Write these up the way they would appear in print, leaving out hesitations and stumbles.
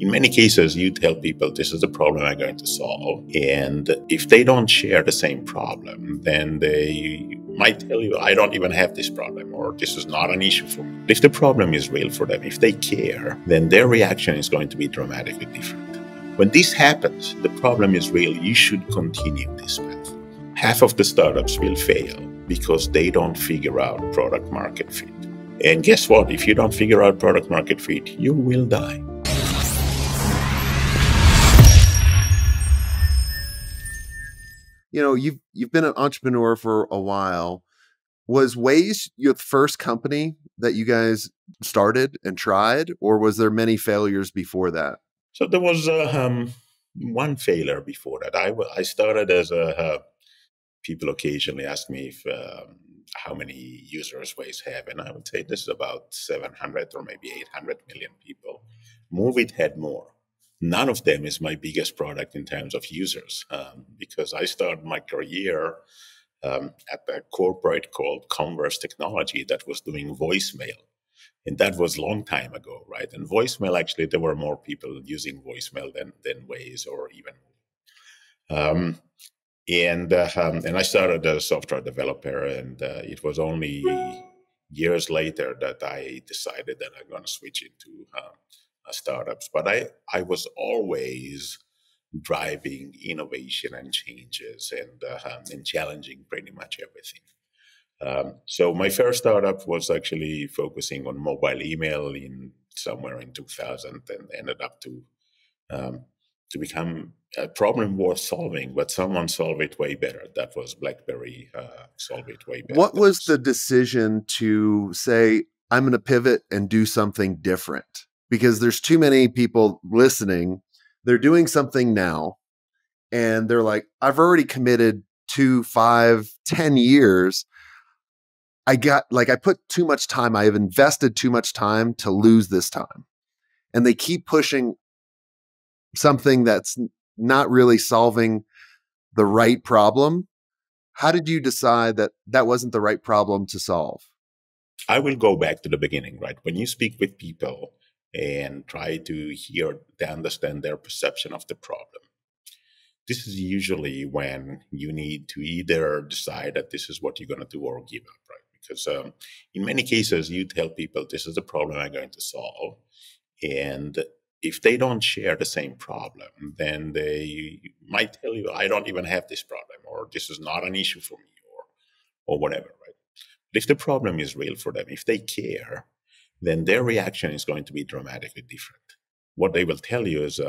In many cases, you tell people this is the problem I'm going to solve. And if they don't share the same problem, then they might tell you, I don't even have this problem, or this is not an issue for me. If the problem is real for them, if they care, then their reaction is going to be dramatically different. When this happens, the problem is real, you should continue this path. Half of the startups will fail because they don't figure out product market fit. And guess what? If you don't figure out product market fit, you will die. You know, you've been an entrepreneur for a while. Was Waze your first company that you guys started and tried, or was there many failures before that? So there was one failure before that. I started as people occasionally ask me if how many users Waze have, and I would say this is about 700 or maybe 800 million people. Move had more. None of them is my biggest product in terms of users, because I started my career at a corporate called Converse Technology that was doing voicemail. And that was a long time ago, right? And voicemail, actually, there were more people using voicemail than Waze or even. And I started as a software developer, and it was only years later that I decided that I'm going to switch into startups. But I was always driving innovation and changes and challenging pretty much everything. So my first startup was actually focusing on mobile email in somewhere in 2000, and ended up to become a problem worth solving, but someone solved it way better. That was BlackBerry solved it way better. What was the decision to say, I'm going to pivot and do something different? Because there's too many people listening. They're doing something now, and they're like, I've already committed 2, 5, 10 years. I put too much time. I have invested too much time to lose this time. And they keep pushing something that's not really solving the right problem. How did you decide that that wasn't the right problem to solve? I will go back to the beginning, right? When you speak with people and try to understand their perception of the problem, this is usually when you need to either decide that this is what you're going to do or give up, right? Because in many cases, you tell people this is the problem I'm going to solve. And if they don't share the same problem, then they might tell you, I don't even have this problem, or this is not an issue for me, or whatever, right? But if the problem is real for them, if they care, then their reaction is going to be dramatically different. What they will tell you is,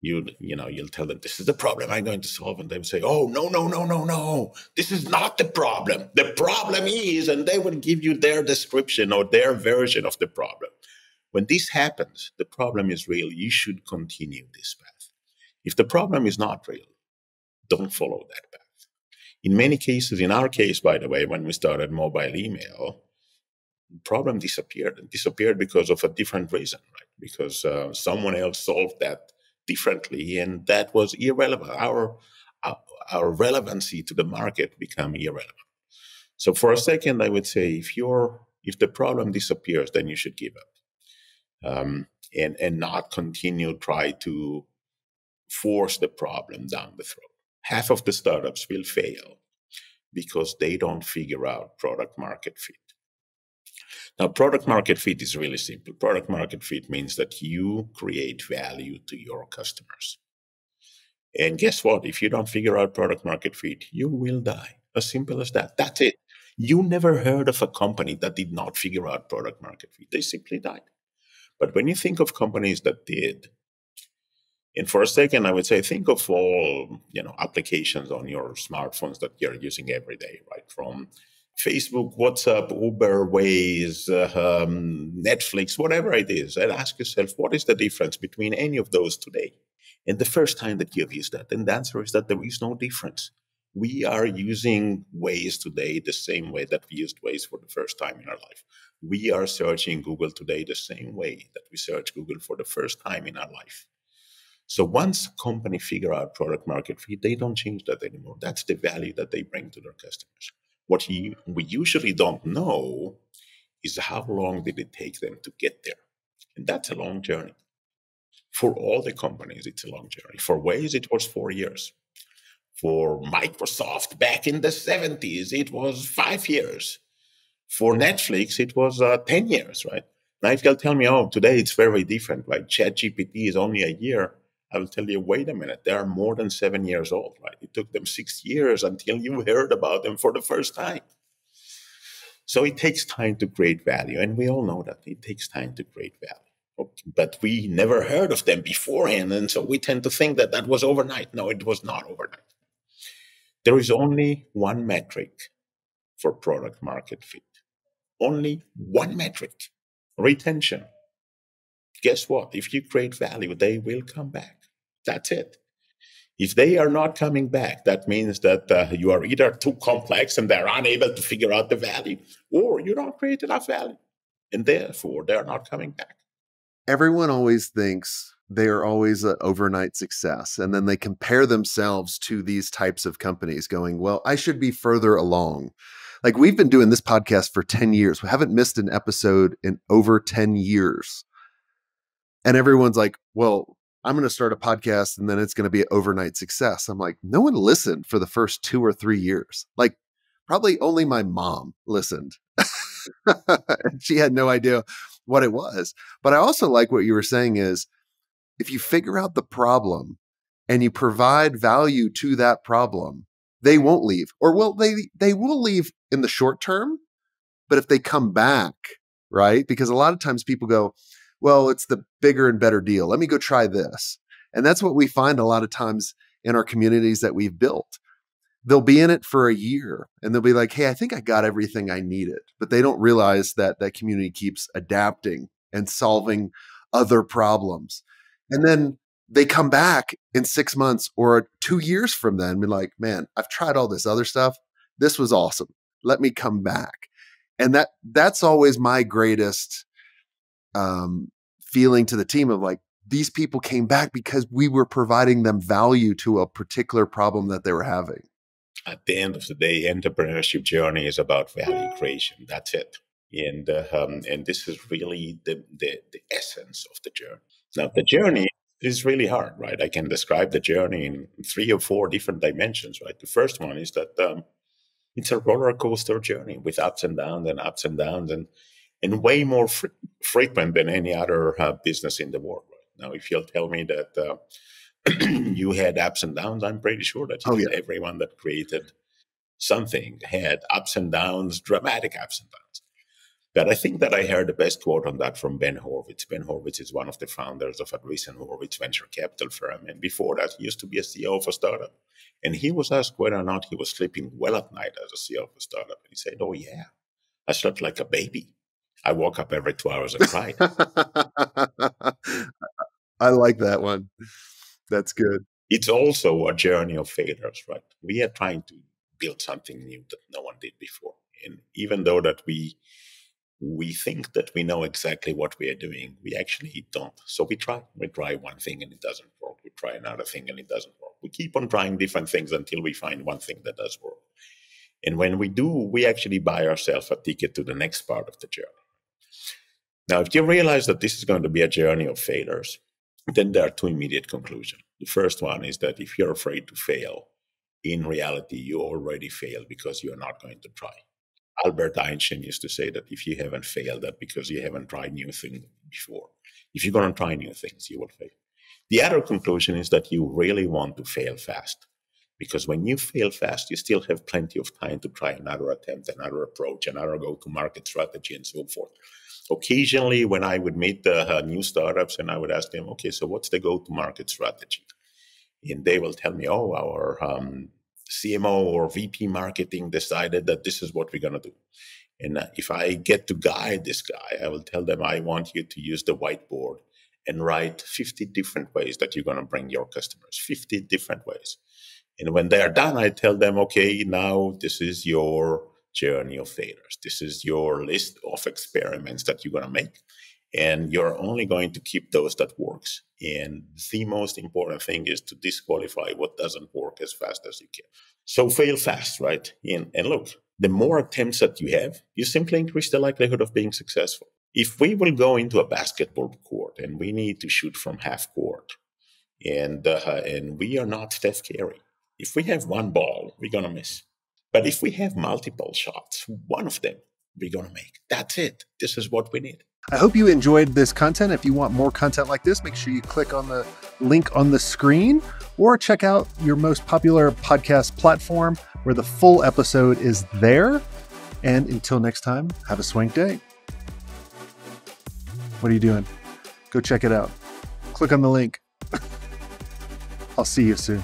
you'll tell them, this is the problem I'm going to solve. And they will say, oh, no. This is not the problem. The problem is, and they will give you their description or their version of the problem. When this happens, the problem is real. You should continue this path. If the problem is not real, don't follow that path. In many cases, in our case, by the way, when we started mobile email, the problem disappeared. It disappeared because of a different reason, right? Because someone else solved that differently, and that was irrelevant. Our relevancy to the market became irrelevant. So for a second, I would say, if the problem disappears, then you should give up. And not try to force the problem down the throat. Half of the startups will fail because they don't figure out product market fit. Now, product market fit is really simple. Product market fit means that you create value to your customers. And guess what? If you don't figure out product market fit, you will die. As simple as that. That's it. You never heard of a company that did not figure out product market fit. They simply died. But when you think of companies that did, and for a second, I would say, think of all applications on your smartphones that you're using every day, right? From Facebook, WhatsApp, Uber, Waze, Netflix, whatever it is. And ask yourself, what is the difference between any of those today? And the first time that you've used that, and the answer is that there is no difference. We are using Waze today the same way that we used Waze for the first time in our life. We are searching Google today the same way that we search Google for the first time in our life. So once a company figure out product market fit, they don't change that anymore. That's the value that they bring to their customers. What we usually don't know is how long did it take them to get there. And that's a long journey. For all the companies, it's a long journey. For Waze, it was 4 years. For Microsoft back in the 70s, it was 5 years. For Netflix, it was 10 years, right? Now, if you'll tell me, oh, today it's very different, like ChatGPT is only a year, I will tell you, wait a minute, they are more than 7 years old, right? It took them 6 years until you heard about them for the first time. So it takes time to create value. And we all know that it takes time to create value. Okay. But we never heard of them beforehand. And so we tend to think that that was overnight. No, it was not overnight. There is only one metric for product market fit. Only one metric: retention. Guess what? If you create value, they will come back. That's it. If they are not coming back, that means that you are either too complex and they're unable to figure out the value, or you don't create enough value. And therefore, they're not coming back. Everyone always thinks they are always an overnight success. And then they compare themselves to these types of companies going, well, I should be further along. Like, we've been doing this podcast for 10 years. We haven't missed an episode in over 10 years. And everyone's like, well, I'm going to start a podcast and then it's going to be an overnight success. I'm like, no one listened for the first 2 or 3 years. Like, probably only my mom listened. She had no idea what it was. But I also like what you were saying is, if you figure out the problem and you provide value to that problem, they won't leave. Or, well, they will leave in the short term, but if they come back, right? Because a lot of times people go, well, it's the bigger and better deal. Let me go try this. And that's what we find a lot of times in our communities that we've built. They'll be in it for a year and they'll be like, hey, I think I got everything I needed. But they don't realize that that community keeps adapting and solving other problems. And then they come back in 6 months or 2 years from then and be like, man, I've tried all this other stuff. This was awesome. Let me come back. And that's always my greatest feeling to the team of like, these people came back because we were providing them value to a particular problem that they were having. At the end of the day, entrepreneurship journey is about value creation. That's it. And this is really the essence of the journey. Now, the journey is really hard, right? I can describe the journey in 3 or 4 different dimensions, right? The first one is that it's a roller coaster journey with ups and downs and way more frequent than any other business in the world. Right? Now, if you'll tell me that you had ups and downs, I'm pretty sure that everyone that created something had ups and downs, dramatic ups and downs. But I think that I heard the best quote on that from Ben Horowitz. Ben Horowitz is one of the founders of Andreessen Horowitz venture capital firm. And before that, he used to be a CEO of a startup. And he was asked whether or not he was sleeping well at night as a CEO of a startup. And he said, oh, yeah, I slept like a baby. I woke up every 2 hours and cried. I like that one. That's good. It's also a journey of failures, right? We are trying to build something new that no one did before. And even though that we think that we know exactly what we are doing, we actually don't. So we try one thing and it doesn't work. We try another thing and it doesn't work. We keep on trying different things until we find one thing that does work. And when we do, we actually buy ourselves a ticket to the next part of the journey. Now, if you realize that this is going to be a journey of failures, then there are 2 immediate conclusions. The first one is that if you're afraid to fail, in reality, you already failed because you're not going to try. Albert Einstein used to say that if you haven't failed, that because you haven't tried new things before. If you're going to try new things, you will fail. The other conclusion is that you really want to fail fast. Because when you fail fast, you still have plenty of time to try another attempt, another approach, another go-to-market strategy, and so forth. Occasionally, when I would meet the new startups and I would ask them, okay, so what's the go-to-market strategy? And they will tell me, oh, our CMO or VP marketing decided that this is what we're going to do. And if I get to guide this guy, I will tell them, I want you to use the whiteboard and write 50 different ways that you're going to bring your customers, 50 different ways. And when they are done, I tell them, okay, now this is your journey of failures. This is your list of experiments that you're going to make. And you're only going to keep those that works. And the most important thing is to disqualify what doesn't work as fast as you can. So fail fast, right? And look, the more attempts that you have, you simply increase the likelihood of being successful. If we will go into a basketball court and we need to shoot from half court, and we are not Steph Curry, if we have one ball, we're gonna miss. But if we have multiple shots, one of them we're gonna make. That's it. This is what we need. I hope you enjoyed this content. If you want more content like this, make sure you click on the link on the screen or check out your most popular podcast platform where the full episode is there. And until next time, have a swank day. What are you doing? Go check it out. Click on the link. I'll see you soon.